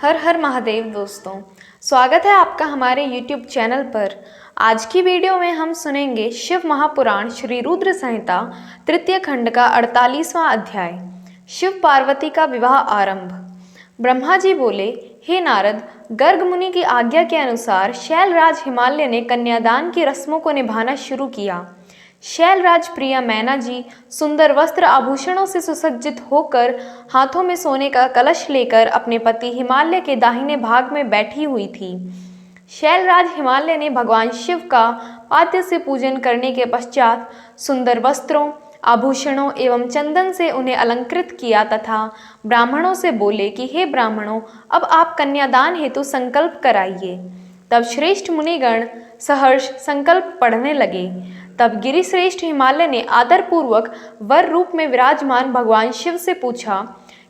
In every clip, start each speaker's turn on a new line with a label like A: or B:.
A: हर हर महादेव दोस्तों, स्वागत है आपका हमारे YouTube चैनल पर। आज की वीडियो में हम सुनेंगे शिव महापुराण श्री रुद्र संहिता तृतीय खंड का 48वां अध्याय, शिव पार्वती का विवाह आरंभ। ब्रह्मा जी बोले, हे नारद, गर्ग मुनि की आज्ञा के अनुसार शैलराज हिमालय ने कन्यादान की रस्मों को निभाना शुरू किया। शैलराज प्रिया मैना जी सुंदर वस्त्र आभूषणों से सुसज्जित होकर हाथों में सोने का कलश लेकर अपने पति हिमालय के दाहिने भाग में बैठी हुई थी। शैलराज हिमालय ने भगवान शिव का पाद्य से पूजन करने के पश्चात सुंदर वस्त्रों, आभूषणों एवं चंदन से उन्हें अलंकृत किया तथा ब्राह्मणों से बोले कि हे ब्राह्मणों, अब आप कन्यादान हेतु संकल्प कराइए। तब श्रेष्ठ मुनिगण सहर्ष संकल्प पढ़ने लगे। तब गिरिश्रेष्ठ हिमालय ने आदरपूर्वक वर रूप में विराजमान भगवान शिव से पूछा,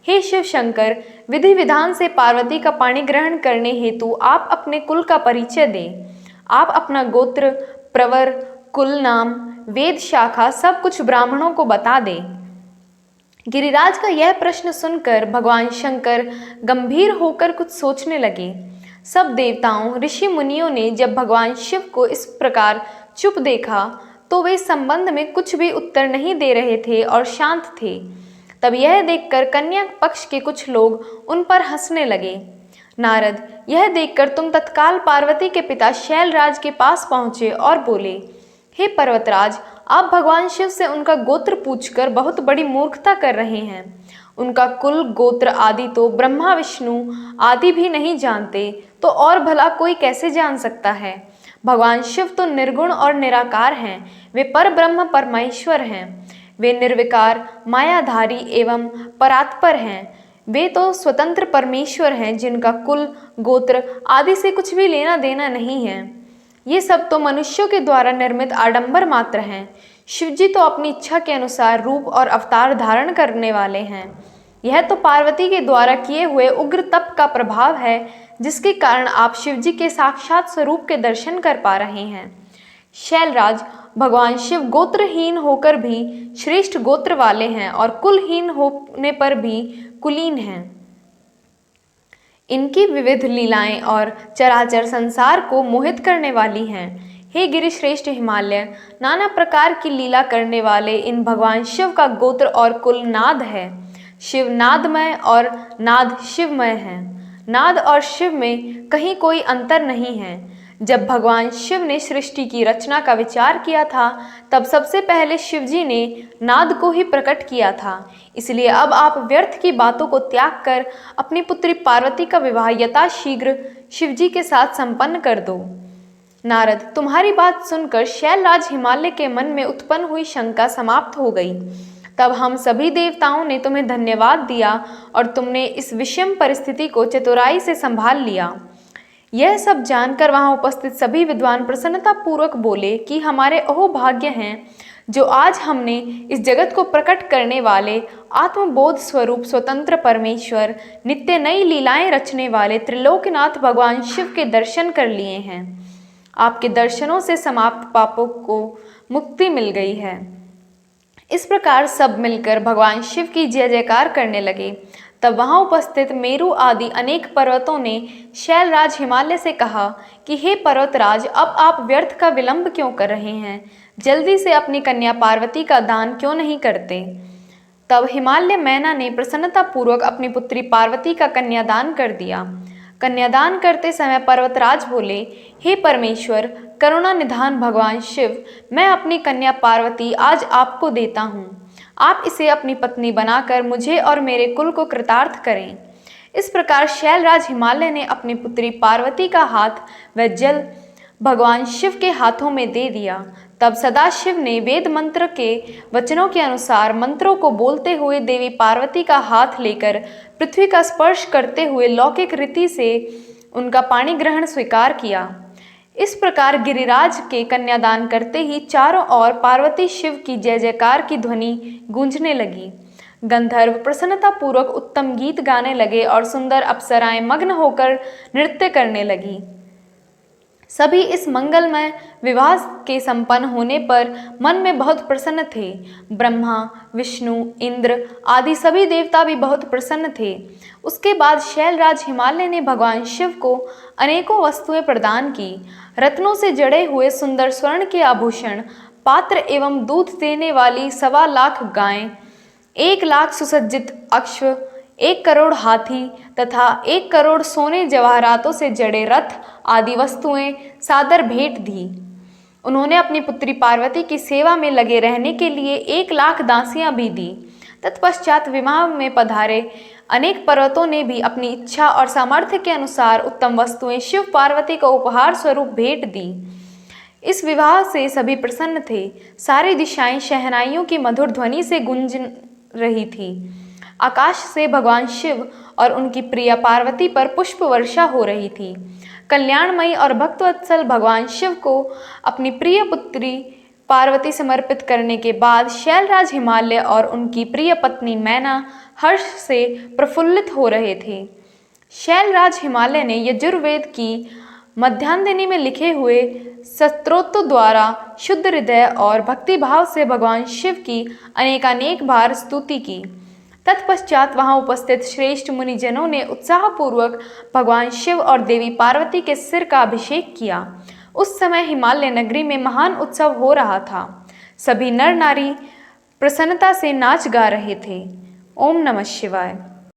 A: हे शिव शंकर, विधि विधान से पार्वती का पाणी ग्रहण करने हेतु आप अपने कुल का परिचय दें। आप अपना गोत्र, प्रवर, कुल नाम, वेद शाखा सब कुछ ब्राह्मणों को बता दें। गिरिराज का यह प्रश्न सुनकर भगवान शंकर गंभीर होकर कुछ सोचने लगे। सब देवताओं, ऋषि मुनियों ने जब भगवान शिव को इस प्रकार चुप देखा तो वे इस संबंध में कुछ भी उत्तर नहीं दे रहे थे और शांत थे। तब यह देखकर कन्या पक्ष के कुछ लोग उन पर हंसने लगे। नारद, यह देखकर तुम तत्काल पार्वती के पिता शैलराज के पास पहुँचे और बोले, हे पर्वतराज, आप भगवान शिव से उनका गोत्र पूछकर बहुत बड़ी मूर्खता कर रहे हैं। उनका कुल, गोत्र आदि तो ब्रह्मा विष्णु आदि भी नहीं जानते, तो और भला कोई कैसे जान सकता है। भगवान शिव तो निर्गुण और निराकार हैं, वे पर ब्रह्म परमेश्वर हैं। वे निर्विकार, मायाधारी एवं परात्पर हैं। वे तो स्वतंत्र परमेश्वर हैं, जिनका कुल, गोत्र आदि से कुछ भी लेना देना नहीं है। ये सब तो मनुष्यों के द्वारा निर्मित आडंबर मात्र हैं। शिवजी तो अपनी इच्छा के अनुसार रूप और अवतार धारण करने वाले हैं। यह तो पार्वती के द्वारा किए हुए उग्र तप का प्रभाव है, जिसके कारण आप शिवजी के साक्षात स्वरूप के दर्शन कर पा रहे हैं। शैलराज, भगवान शिव गोत्रहीन होकर भी श्रेष्ठ गोत्र वाले हैं और कुलहीन होने पर भी कुलीन हैं। इनकी विविध लीलाएं और चराचर संसार को मोहित करने वाली हैं। हे गिरिश्रेष्ठ हिमालय, नाना प्रकार की लीला करने वाले इन भगवान शिव का गोत्र और कुल नाद है। शिव नादमय और नाद शिवमय है। नाद और शिव में कहीं कोई अंतर नहीं है। जब भगवान शिव ने सृष्टि की रचना का विचार किया था, तब सबसे पहले शिवजी ने नाद को ही प्रकट किया था। इसलिए अब आप व्यर्थ की बातों को त्याग कर अपनी पुत्री पार्वती का विवाह यथाशीघ्र शिवजी के साथ संपन्न कर दो। नारद, तुम्हारी बात सुनकर शैलराज हिमालय के मन में उत्पन्न हुई शंका समाप्त हो गई। तब हम सभी देवताओं ने तुम्हें धन्यवाद दिया और तुमने इस विषम परिस्थिति को चतुराई से संभाल लिया। यह सब जानकर वहां उपस्थित सभी विद्वान प्रसन्नता पूर्वक बोले कि हमारे अहोभाग्य हैं, जो आज हमने इस जगत को प्रकट करने वाले आत्मबोध स्वरूप स्वतंत्र परमेश्वर, नित्य नई लीलाएं रचने वाले त्रिलोकनाथ भगवान शिव के दर्शन कर लिए हैं। आपके दर्शनों से समाप्त पापों को मुक्ति मिल गई है। इस प्रकार सब मिलकर भगवान शिव की जय जयकार करने लगे। तब वहां उपस्थित मेरु आदि अनेक पर्वतों ने शैलराज हिमालय से कहा कि हे पर्वतराज, अब आप व्यर्थ का विलंब क्यों कर रहे हैं? जल्दी से अपनी कन्या पार्वती का दान क्यों नहीं करते? तब हिमालय मैना ने प्रसन्नता पूर्वक अपनी पुत्री पार्वती का कन्यादान कर दिया। कन्यादान करते समय पर्वतराज बोले, हे परमेश्वर, करुणा निधान भगवान शिव, मैं अपनी कन्या पार्वती आज आपको देता हूँ। आप इसे अपनी पत्नी बनाकर मुझे और मेरे कुल को कृतार्थ करें। इस प्रकार शैलराज हिमालय ने अपनी पुत्री पार्वती का हाथ व जल भगवान शिव के हाथों में दे दिया। तब सदाशिव ने वेद मंत्र के वचनों के अनुसार मंत्रों को बोलते हुए देवी पार्वती का हाथ लेकर पृथ्वी का स्पर्श करते हुए लौकिक रीति से उनका पाणी ग्रहण स्वीकार किया। इस प्रकार गिरिराज के कन्यादान करते ही चारों ओर पार्वती शिव की जय जयकार की ध्वनि गूंजने लगी। गंधर्व प्रसन्नता पूर्वक उत्तम गीत गाने लगे और सुंदर अप्सराएं मग्न होकर नृत्य करने लगी। सभी इस मंगलमय विवाह के संपन्न होने पर मन में बहुत प्रसन्न थे। ब्रह्मा, विष्णु, इंद्र आदि सभी देवता भी बहुत प्रसन्न थे। उसके बाद शैलराज हिमालय ने भगवान शिव को अनेकों वस्तुएं प्रदान की। रत्नों से जड़े हुए सुंदर स्वर्ण के आभूषण, पात्र एवं दूध देने वाली 1.25 लाख गायें, 1 लाख सुसज्जित अश्व, 1 करोड़ हाथी तथा 1 करोड़ सोने जवाहरातों से जड़े रथ आदि वस्तुएं सादर भेंट दी। उन्होंने अपनी पुत्री पार्वती की सेवा में लगे रहने के लिए 1 लाख दासियां भी दी। तत्पश्चात विवाह में पधारे अनेक पर्वतों ने भी अपनी इच्छा और सामर्थ्य के अनुसार उत्तम वस्तुएं शिव पार्वती को उपहार स्वरूप भेंट दी। इस विवाह से सभी प्रसन्न थे। सारी दिशाएं शहनाइयों की मधुर ध्वनि से गूंज रही थी। आकाश से भगवान शिव और उनकी प्रिया पार्वती पर पुष्प वर्षा हो रही थी। कल्याणमयी और भक्तवत्सल भगवान शिव को अपनी प्रिय पुत्री पार्वती समर्पित करने के बाद शैलराज हिमालय और उनकी प्रिय पत्नी मैना हर्ष से प्रफुल्लित हो रहे थे। शैलराज हिमालय ने यजुर्वेद की मध्यांजनी में लिखे हुए स्तोत्रों द्वारा शुद्ध हृदय और भक्तिभाव से भगवान शिव की अनेकानेक बार स्तुति की। तत्पश्चात वहां उपस्थित श्रेष्ठ मुनिजनों ने उत्साहपूर्वक भगवान शिव और देवी पार्वती के सिर का अभिषेक किया। उस समय हिमालय नगरी में महान उत्सव हो रहा था। सभी नर नारी प्रसन्नता से नाच गा रहे थे। ओम नमः शिवाय।